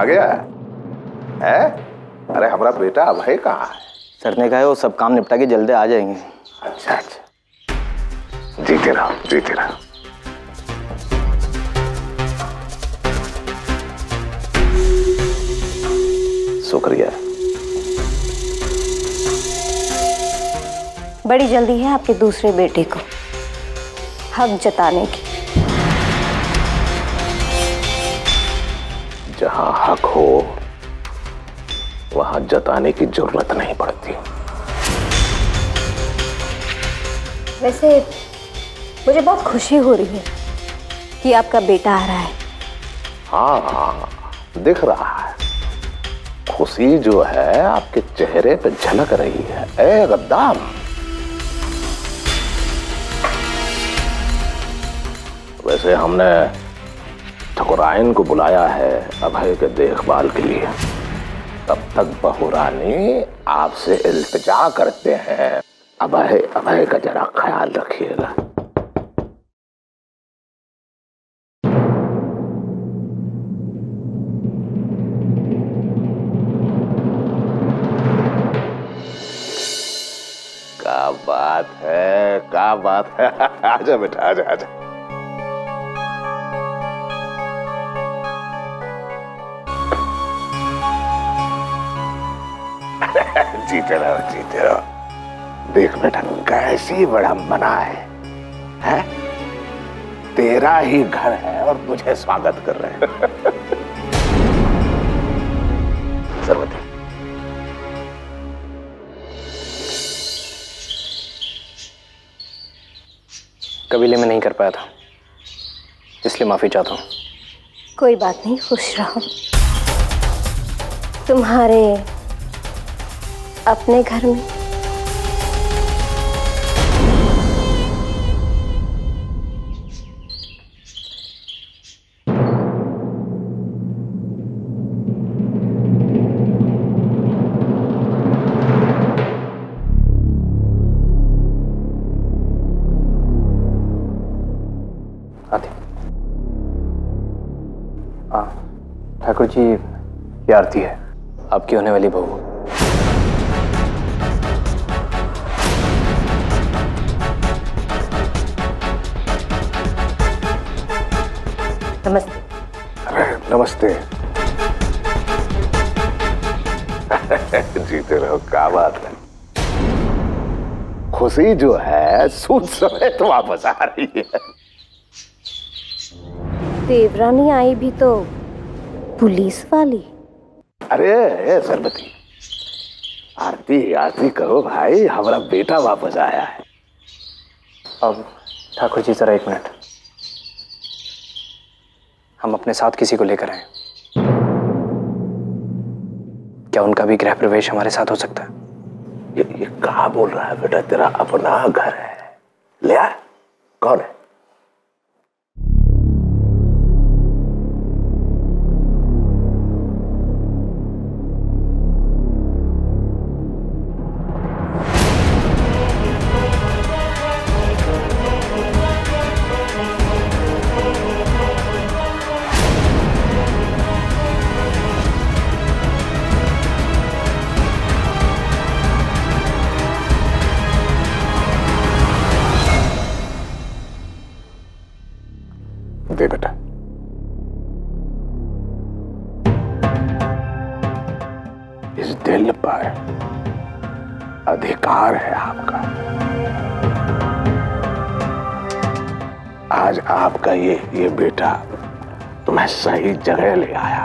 आ गया है? अरे हमारा बेटा अभय कहाँ है? सर ने कहा है वो सब काम निपटा के जल्दी आ जाएंगे। अच्छा अच्छा, जीते रहो जीते रहो। शुक्रिया। बड़ी जल्दी है आपके दूसरे बेटे को हक जताने की। जहां हक हो वहां जताने की जरूरत नहीं पड़ती। वैसे मुझे बहुत खुशी हो रही है कि आपका बेटा आ रहा है। हाँ हाँ दिख रहा है, खुशी जो है आपके चेहरे पे झलक रही है। ए गद्दाम, वैसे हमने ठकुराइन को बुलाया है अभय के देखभाल के लिए। तब तक बहू रानी आपसे इल्तिजा करते हैं, अभय का जरा ख्याल रखिएगा। क्या बात है, क्या बात है। आजा बेटा आजा आजा। जीते रहो जीते रहो। देख बेटा कैसी विडंबना है? तेरा ही घर है और तुझे स्वागत कर रहे हैं। सरवती, कबीले में नहीं कर पाया था, इसलिए माफी चाहता हूँ। कोई बात नहीं, खुश रहो। तुम्हारे अपने घर में ठाकुर जी, ये आरती है, आपकी होने वाली बहू। नमस्ते। अरे नमस्ते। जीते रहो, क्या बात है। खुशी जो है सूद समेत वापस आ रही है। देवरानी आई भी तो पुलिस वाली। अरे सरबती, आरती आरती करो भाई, हमारा बेटा वापस आया है। अब ठाकुर जी जरा एक मिनट, हम अपने साथ किसी को लेकर आए। क्या उनका भी गृह प्रवेश हमारे साथ हो सकता है? ये कहा बोल रहा है बेटा, तेरा अपना घर है। ले आ, कौन है? दे बेटा। इस दिल पर अधिकार है आपका। आज आपका ये बेटा तुम्हें सही जगह ले आया।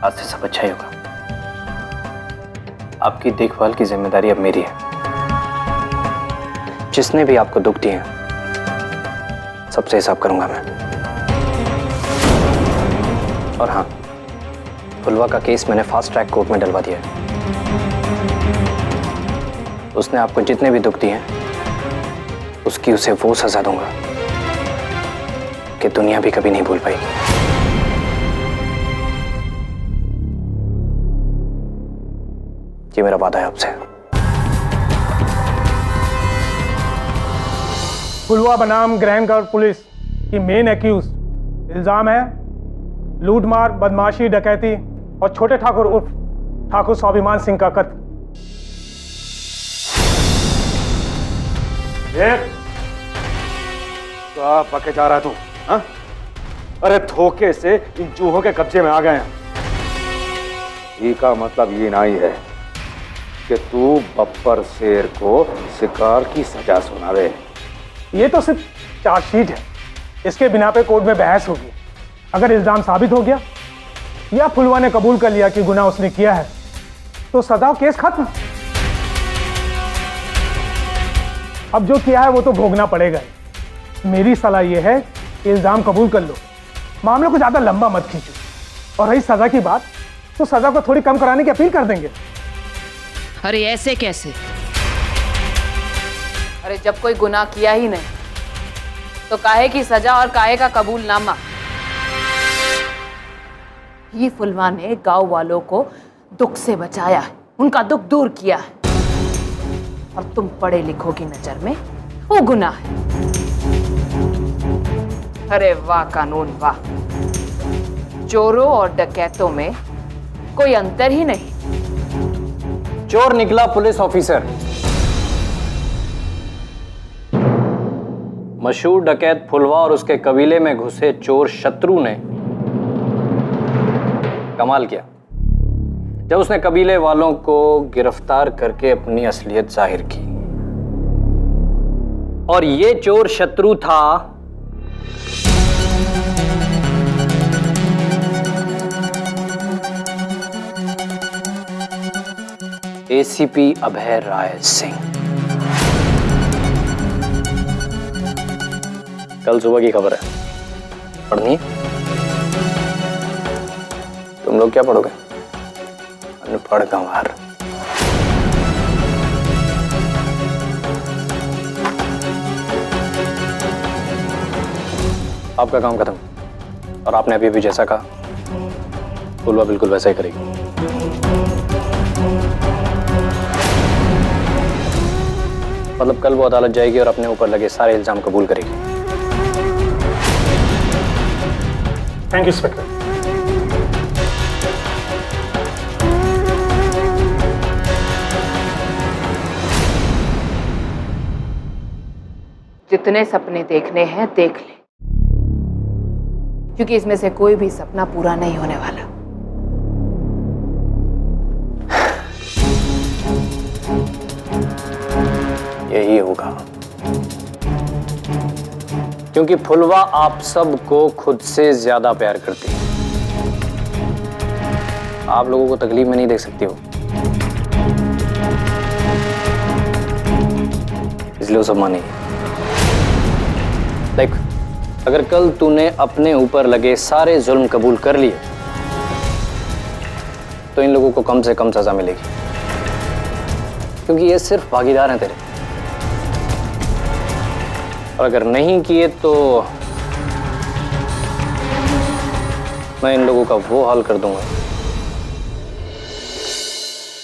आज से सब अच्छा ही होगा। आपकी देखभाल की जिम्मेदारी अब मेरी है। जिसने भी आपको दुख दिए सबसे हिसाब करूंगा मैं। और हाँ, फुलवा का केस मैंने फास्ट ट्रैक कोर्ट में डलवा दिया है। उसने आपको जितने भी दुख दिए उसकी उसे वो सजा दूंगा कि दुनिया भी कभी नहीं भूल पाएगी। ये मेरा वादा है आपसे। फुलवा बनाम ग्रहणगढ़ पुलिस की मेन एक्यूज इल्जाम है लूटमार, बदमाशी, डकैती और छोटे ठाकुर उर्फ ठाकुर स्वाभिमान सिंह का कत्ल। कहाँ पके जा रहा है तू? हाँ? अरे धोखे से इन चूहों के कब्जे में आ गए हैं। का मतलब ये नहीं है कि तू बब्बर शेर को शिकार की सजा सुनावे। ये तो सिर्फ चार्जशीट है, इसके बिना पे कोर्ट में बहस होगी। अगर इल्जाम साबित हो गया या फुलवा ने कबूल कर लिया कि गुनाह उसने किया है तो सजा केस खत्म। अब जो किया है वो तो भोगना पड़ेगा ही। मेरी सलाह यह है कि इल्जाम कबूल कर लो, मामले को ज्यादा लंबा मत खींचो। और रही सजा की बात तो सजा को थोड़ी कम कराने की अपील कर देंगे। अरे ऐसे कैसे? अरे जब कोई गुनाह किया ही नहीं तो काहे की सजा और काहे का कबूलनामा? ये फुलवा ने गांव वालों को दुख से बचाया है, उनका दुख दूर किया है। और तुम पढ़े लिखों की नजर में वो गुनाह है। अरे वाह कानून वाह, चोरों और डकैतों में कोई अंतर ही नहीं। चोर निकला पुलिस ऑफिसर। मशहूर डकैत फुलवा और उसके कबीले में घुसे चोर शत्रु ने कमाल किया जब उसने कबीले वालों को गिरफ्तार करके अपनी असलियत जाहिर की। और ये चोर शत्रु था एसीपी अभय राय सिंह। कल सुबह की खबर है, पढ़नी है? तुम लोग क्या पढ़ोगे? अनपढ़ गंवार। आपका काम खत्म और आपने अभी भी जैसा कहा फुलवा बिल्कुल वैसा ही करेगी। मतलब कल वो अदालत जाएगी और अपने ऊपर लगे सारे इल्जाम कबूल करेगी। Thank you inspector. जितने सपने देखने हैं देख ले, क्योंकि इसमें से कोई भी सपना पूरा नहीं होने वाला। यही होगा, क्योंकि फुलवा आप सबको खुद से ज्यादा प्यार करती है। आप लोगों को तकलीफ में नहीं देख सकती हो, इसलिए वो सब मानेगी। देख, अगर कल तूने अपने ऊपर लगे सारे जुल्म कबूल कर लिए तो इन लोगों को कम से कम सजा मिलेगी, क्योंकि ये सिर्फ भागीदार हैं तेरे। और अगर नहीं किए तो मैं इन लोगों का वो हाल कर दूंगा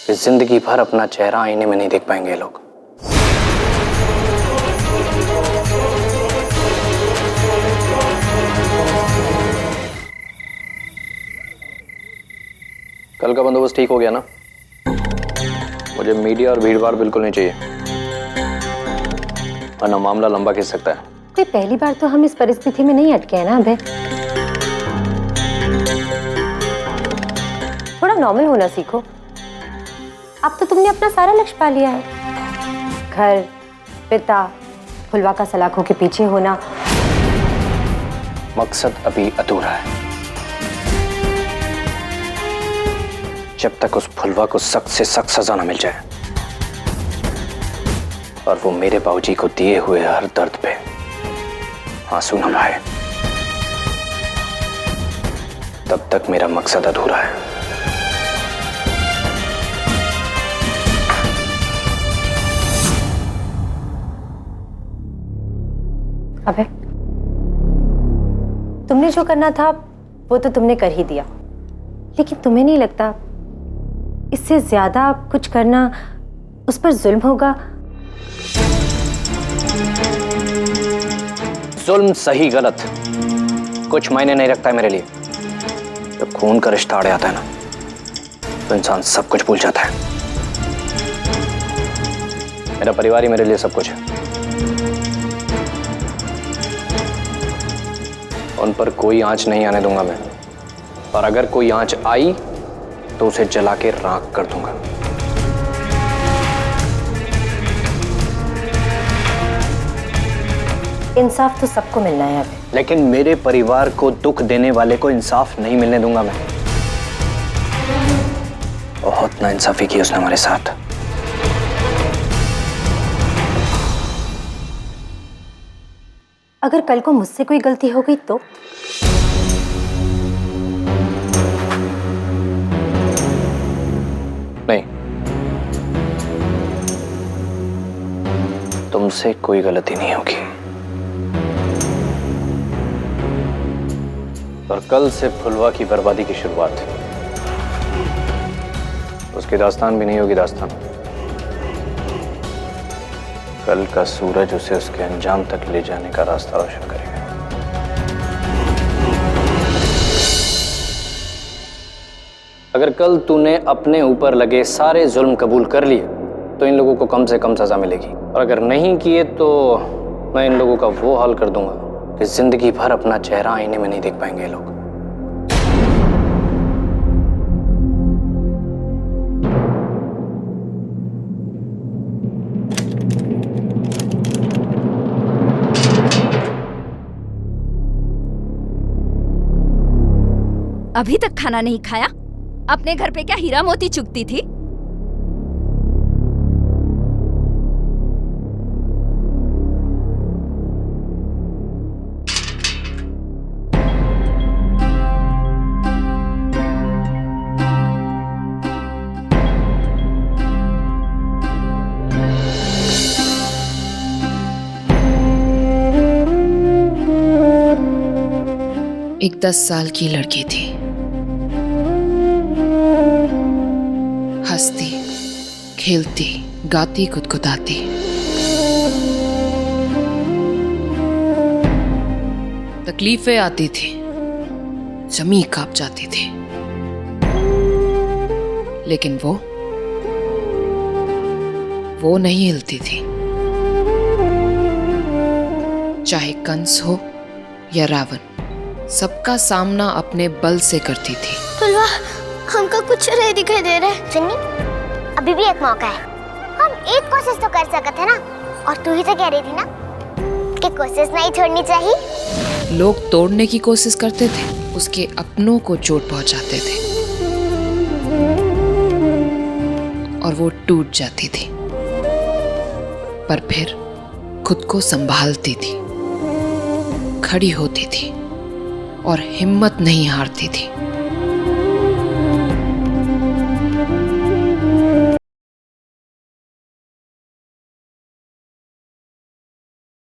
कि जिंदगी भर अपना चेहरा आईने में नहीं देख पाएंगे ये लोग। कल का बंदोबस्त ठीक हो गया ना? मुझे मीडिया और भीड़भाड़ बिल्कुल नहीं चाहिए, वरना मामला लंबा खिंच सकता है। कोई पहली बार तो हम इस परिस्थिति में नहीं अटके हैं ना अभय। थोड़ा नॉर्मल होना सीखो। अब तो तुमने अपना सारा लक्ष्य पा लिया है, घर, पिता, फुलवा का सलाखों के पीछे होना। मकसद अभी अधूरा है। जब तक उस फुलवा को सख्त से सख्त सजा न मिल जाए और वो मेरे बाबूजी को दिए हुए हर दर्द पे आंसू न बहाए, तब तक मेरा मकसद अधूरा है। अबे, तुमने जो करना था वो तो तुमने कर ही दिया, लेकिन तुम्हें नहीं लगता इससे ज्यादा कुछ करना उस पर जुल्म होगा? जुल्म सही गलत कुछ मायने नहीं रखता है मेरे लिए। जब खून का रिश्ता अड़े आता है ना, तो इंसान सब कुछ भूल जाता है। मेरा परिवार ही मेरे लिए सब कुछ है। उन पर कोई आंच नहीं आने दूंगा मैं, और अगर कोई आंच आई तो उसे जला के राख कर दूंगा। इंसाफ तो सबको मिलना है अब। लेकिन मेरे परिवार को दुख देने वाले को इंसाफ नहीं मिलने दूंगा मैं। बहुत नाइंसाफी की उसने हमारे साथ। अगर कल को मुझसे कोई गलती हो गई तो? नहीं, तुमसे कोई गलती नहीं होगी। और कल से फुलवा की बर्बादी की शुरुआत। उसकी दास्तान भी नहीं होगी दास्तान। कल का सूरज उसे उसके अंजाम तक ले जाने का रास्ता रोशन करेगा। अगर कल तूने अपने ऊपर लगे सारे जुल्म कबूल कर लिए तो इन लोगों को कम से कम सजा मिलेगी, और अगर नहीं किए तो मैं इन लोगों का वो हाल कर दूंगा कि जिंदगी भर अपना चेहरा आईने में नहीं देख पाएंगे लोग। अभी तक खाना नहीं खाया? अपने घर पे क्या हीरा मोती चुगती थी? एक 10 साल की लड़की थी, हंसती खेलती गाती गुदगुदाती। तकलीफें आती थी, जमीन कांप जाती थी, लेकिन वो नहीं हिलती थी। चाहे कंस हो या रावण, सबका सामना अपने बल से करती थी। फुलवा, हमका कुछ नहीं दिखाई दे रहा है। सुन्नी, अभी भी एक मौका है। हम एक कोशिश तो कर सकते हैं ना। और तू ही तो कह रही थी ना कि कोशिश नहीं छोड़नी चाहिए। लोग तोड़ने की कोशिश करते थे, उसके अपनों को चोट पहुंचाते थे और वो टूट जाती थी, पर फिर खुद को संभालती थी, खड़ी होती थी और हिम्मत नहीं हारती थी।